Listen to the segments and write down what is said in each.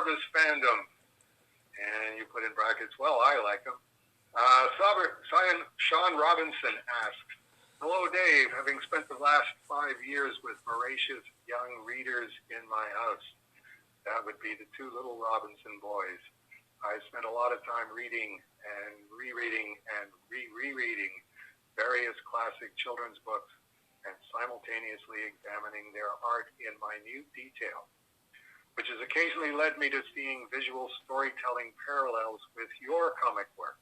Harvest fandom. And you put in brackets, well, I like them. Sean Robinson asks, hello, Dave. Having spent the last 5 years with voracious young readers in my house, that would be the two little Robinson boys. I spent a lot of time reading and rereading and rereading various classic children's books and simultaneously examining their art in minute detail, which has occasionally led me to seeing visual storytelling parallels with your comic work.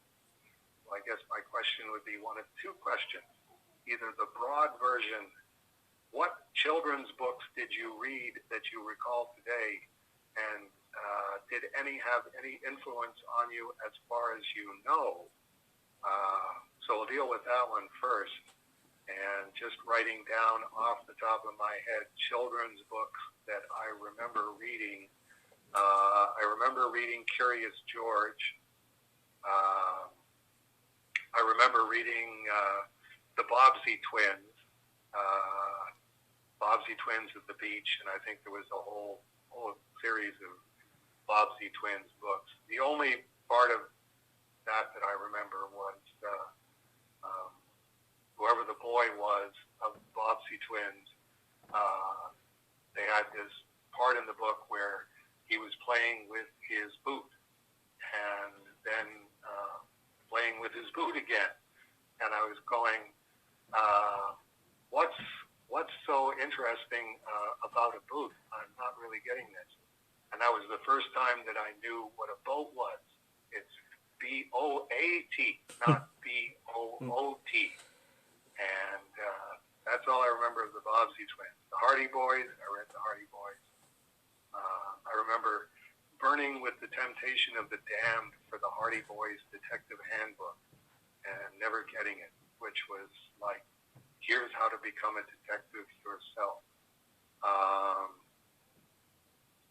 Well, I guess my question would be one of two questions. Either the broad version, what children's books did you read that you recall today, and did any have any influence on you as far as you know? So we'll deal with that one first. And just writing down off the top of my head children's books that I remember reading. I remember reading Curious George. I remember reading the Bobbsey Twins. Bobbsey Twins at the Beach, and I think there was a whole series of Bobbsey Twins books. The only part of that I remember was whoever the boy was of the Bobbsey Twins. They had this part in the book where he was playing with his boot and then playing with his boot again. And I was going, what's so interesting about a boot? I'm not really getting this. And that was the first time that I knew what a boat was. It's B-O-A-T, not B-O-O-T. And that's all I remember of the Bobbsey Twins. The Hardy Boys, I read the Hardy Boys. I remember burning with the temptation of the damned for the Hardy Boys Detective Handbook and never getting it, which was like, here's how to become a detective yourself.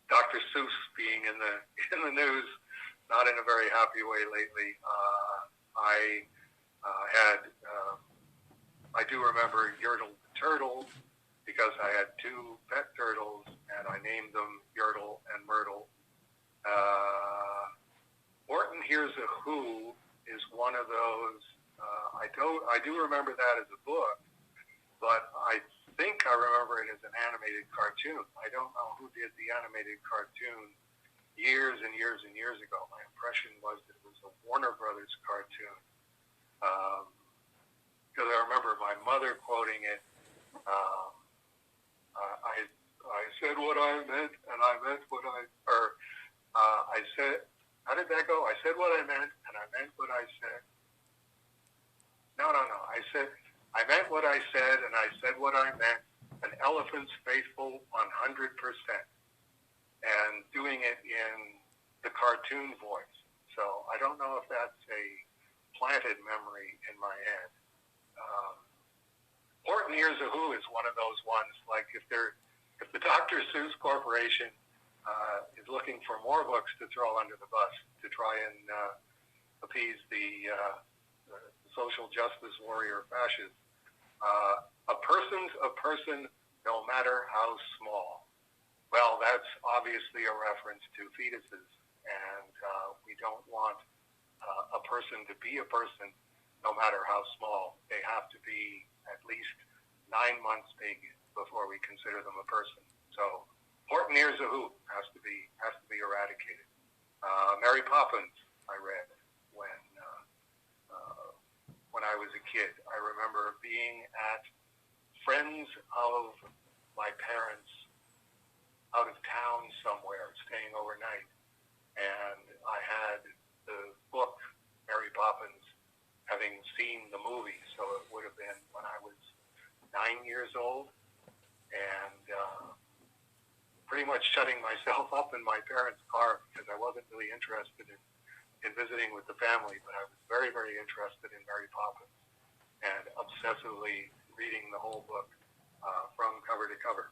Dr. Seuss being in the news, not in a very happy way lately. I do remember Yertle the Turtle because I had two pet turtles and I named them Yertle and Myrtle. Orton Hears a Who is one of those. I do remember that as a book, but I think I remember it as an animated cartoon. I don't know who did the animated cartoon years and years and years ago. My impression was that it was a Warner Brothers cartoon. Because I remember my mother quoting it. I said what I meant, and I meant what I said. How did that go? I said what I meant, and I meant what I said. No. I meant what I said, and I said what I meant. An elephant's faithful 100%. And doing it in the cartoon voice. So I don't know if that's a planted memory in my head. Horton Hears a Who is one of those ones. Like if the Dr. Seuss Corporation is looking for more books to throw under the bus to try and appease the social justice warrior fascists, a person's a person no matter how small. Well, that's obviously a reference to fetuses, and we don't want a person to be a person no matter how small. They have to be at least 9 months big before we consider them a person. So Horton Hears a Who has to be eradicated. Mary Poppins I read when I was a kid. I remember being at friends of my parents out of town somewhere, staying overnight, and I had the book Mary Poppins, having seen the movie, so it would have been when I was 9 years old, and pretty much shutting myself up in my parents' car because I wasn't really interested in visiting with the family, but I was very, very interested in Mary Poppins and obsessively reading the whole book from cover to cover.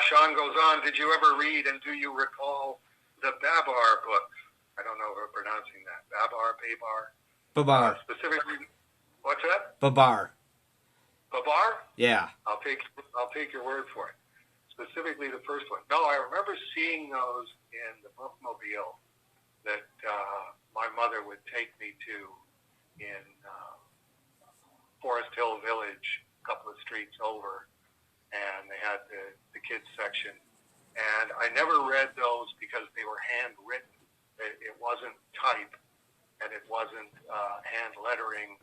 Sean goes on, did you ever read and do you recall the Babar books? I don't know if I'm pronouncing that. Babar? Babar. Specifically, what's that? Babar. Babar? Yeah. I'll take your word for it. specifically the first one. No, I remember seeing those in the bookmobile that my mother would take me to in Forest Hill Village, a couple of streets over, and they had the kids section. And I never read those because they were handwritten. It wasn't type, and it wasn't hand lettering,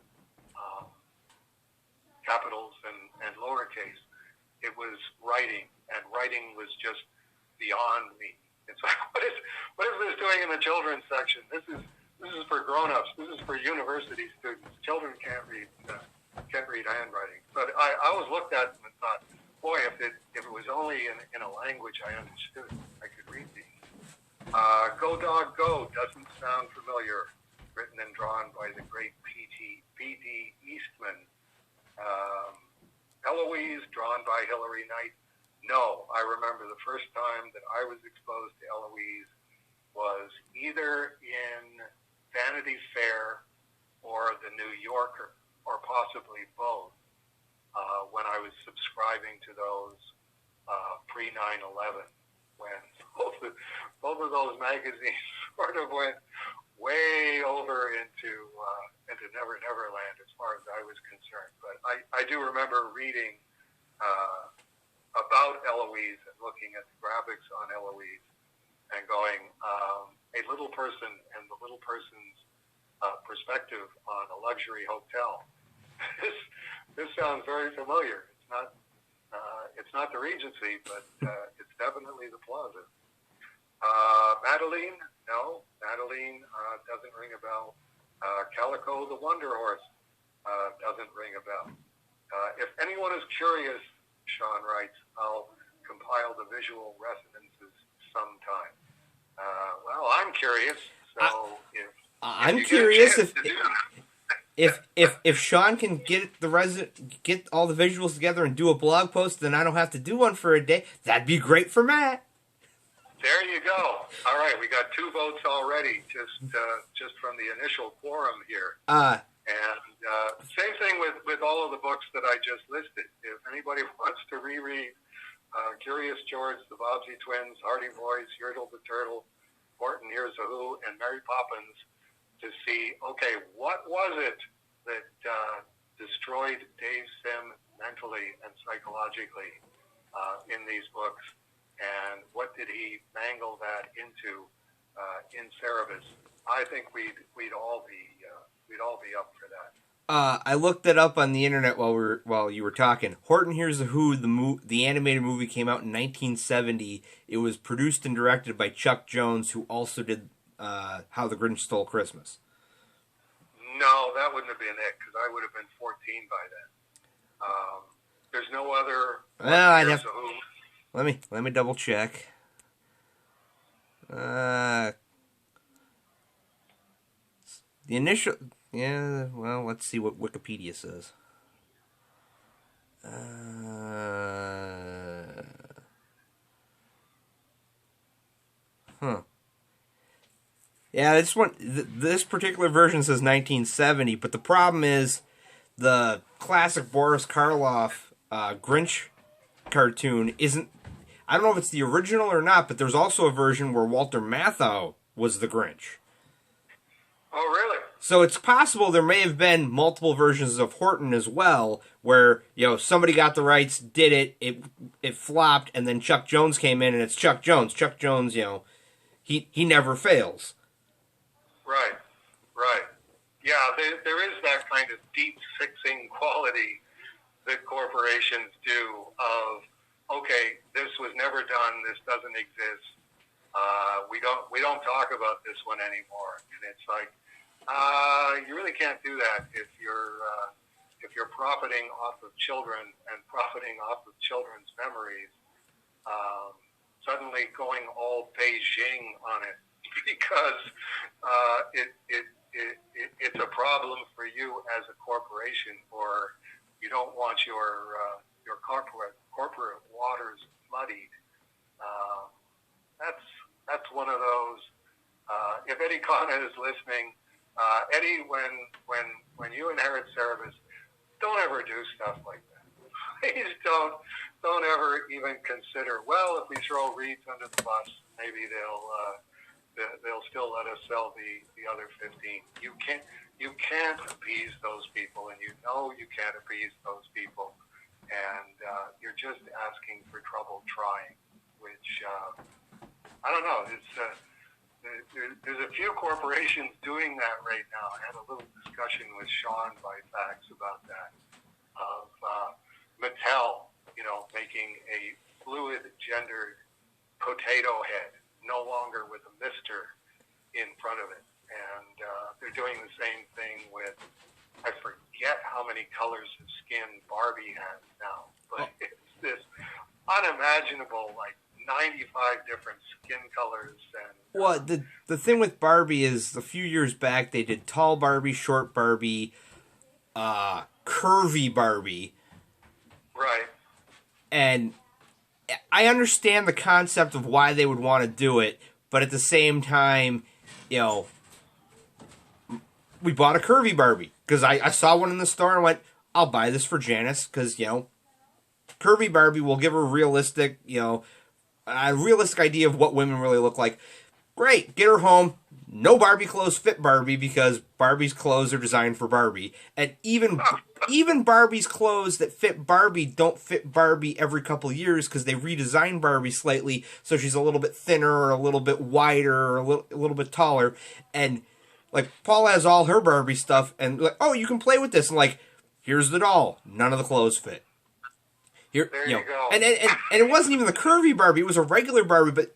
capitals and lowercase. It was writing, and writing was just beyond me. It's like, what is this doing in the children's section? This is for grown-ups. This is for university students. Children can't read handwriting. But I always looked at them and thought, boy, if it was only in a language I understood, I could read these. Go Dog Go doesn't sound familiar. Written and drawn by the great PD Eastman. Eloise, drawn by Hilary Knight. No, I remember the first time that I was exposed to Eloise was either in Vanity Fair or the New Yorker, or possibly both, when I was subscribing to those pre-9/11, when both of those magazines sort of went way over into Never Never Land as far as I was concerned. But I do remember reading about Eloise and looking at the graphics on Eloise and going, a little person and the little person's perspective on a luxury hotel. This sounds very familiar. It's not the Regency, but it's definitely the Plaza. Madeline, no. Madeline doesn't ring a bell. Calico, the Wonder Horse, doesn't ring a bell. If anyone is curious, Sean writes, I'll compile the visual resonances sometime. Well, I'm curious, so I'm curious if Sean can get all the visuals together and do a blog post, then I don't have to do one for a day. That'd be great for Matt. There you go. All right, we got 2 votes already, just from the initial quorum here. And same thing with all of the books that I just listed. If anybody wants to reread Curious George, the Bobbsey Twins, Hardy Boys, Yertle the Turtle, Horton Hears a Who, and Mary Poppins, to see, okay, what was it that destroyed Dave Sim mentally and psychologically in these books, and what did he mangle that into in Cerebus? I think we'd all be up for that. I looked it up on the internet while you were talking. Horton Hears a Who, the animated movie, came out in 1970. It was produced and directed by Chuck Jones, who also did How the Grinch Stole Christmas. No, that wouldn't have been it, because I would have been 14 by then. There's no other. Well, I'd have. Let me double check. The initial. Yeah, well, let's see what Wikipedia says. Yeah, this particular version says 1970, but the problem is the classic Boris Karloff Grinch cartoon isn't. I don't know if it's the original or not, but there's also a version where Walter Matthau was the Grinch. Oh, really? So it's possible there may have been multiple versions of Horton as well, where somebody got the rights, did it flopped, and then Chuck Jones came in, and it's Chuck Jones. Chuck Jones, he never fails. Right. Yeah, there is that kind of deep fixing quality that corporations do of, okay, this was never done, this doesn't exist. We don't talk about this one anymore, and it's like. You really can't do that if you're profiting off of children and profiting off of children's memories. Suddenly going all Beijing on it because it's a problem for you as a corporation, or you don't want your corporate waters muddied. That's one of those. If Eddie Kana is listening. Eddie, when you inherit Cerebus, don't ever do stuff like that. Please don't don't ever even consider, well, if we throw Reeds under the bus, maybe they'll still let us sell the other 15. You can't appease those people, and you know you can't appease those people, and you're just asking for trouble trying, which I don't know. There's a few corporations doing that right now. I had a little discussion with Sean by fax about that, of Mattel, making a fluid gendered potato head, no longer with a Mister in front of it. And they're doing the same thing with, I forget how many colors of skin Barbie has now, but it's this unimaginable, 95 different skin colors. And well, the thing with Barbie is a few years back they did tall Barbie, short Barbie, curvy Barbie. Right. And I understand the concept of why they would want to do it, but at the same time, we bought a curvy Barbie because I saw one in the store and went, I'll buy this for Janice because, curvy Barbie will give her a realistic idea of what women really look like. Great, get her home. No Barbie clothes fit Barbie because Barbie's clothes are designed for Barbie. And even Barbie's clothes that fit Barbie don't fit Barbie every couple of years because they redesign Barbie slightly so she's a little bit thinner or a little bit wider or a little bit taller. And, Paul has all her Barbie stuff and, oh, you can play with this. And, here's the doll. None of the clothes fit. There you go. And it wasn't even the curvy Barbie. It was a regular Barbie, but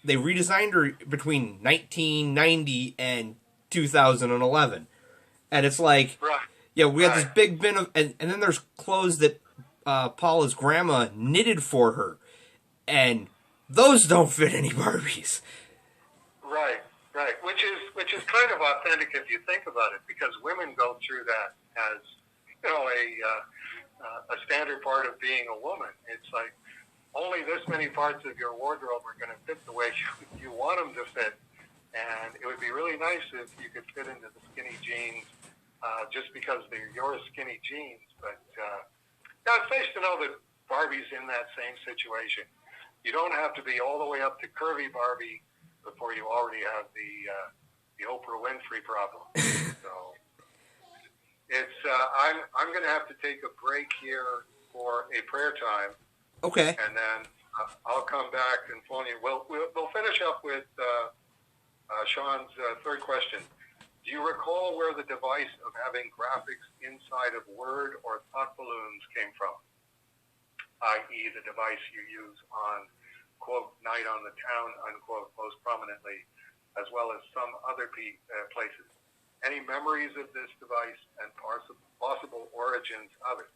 they redesigned her between 1990 and 2011. And it's right. We had this big bin of, and then there's clothes that Paula's grandma knitted for her. And those don't fit any Barbies. Right. Which is kind of authentic if you think about it, because women go through that as, a standard part of being a woman. It's only this many parts of your wardrobe are going to fit the way you want them to fit. And it would be really nice if you could fit into the skinny jeans just because they're your skinny jeans. But it's nice to know that Barbie's in that same situation. You don't have to be all the way up to curvy Barbie before you already have the Oprah Winfrey problem. So it's I'm going to have to take a break here for a prayer time. Okay. And then I'll come back and phone you. We'll finish up with Sean's third question. Do you recall where the device of having graphics inside of word or thought balloons came from? I.e. the device you use on, quote, Night on the Town, unquote, most prominently, as well as some other places. Any memories of this device and possible origins of it?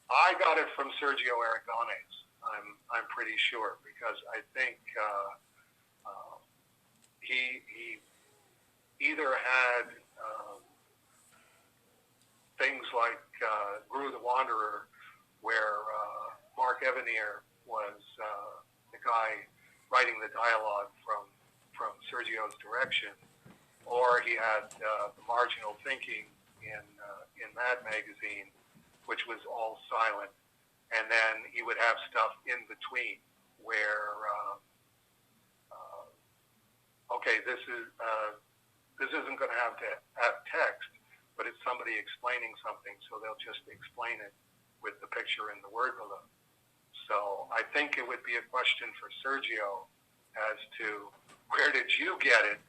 I got it from Sergio Aragonés. I'm pretty sure, because I think he either had things like Gru the Wanderer, where Mark Evanier was the guy writing the dialogue from Sergio's direction, or he had the Marginal Thinking in Mad Magazine, which was all silent. And then he would have stuff in between where, this isn't going to have text, but it's somebody explaining something, so they'll just explain it with the picture and the word below. So I think it would be a question for Sergio as to where did you get it,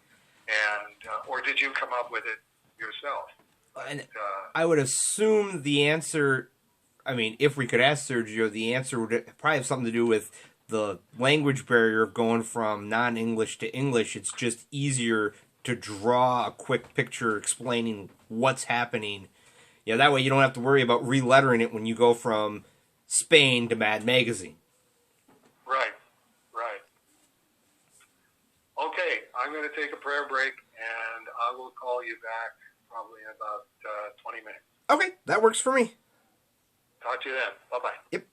and or did you come up with it yourself? And I would assume the answer, if we could ask Sergio, the answer would probably have something to do with the language barrier of going from non-English to English. It's just easier to draw a quick picture explaining what's happening. That way you don't have to worry about relettering it when you go from Spain to Mad Magazine. Right. Okay, I'm going to take a prayer break, and I will call you back probably in about 20 minutes. Okay, that works for me. Talk to you then. Bye-bye. Yep.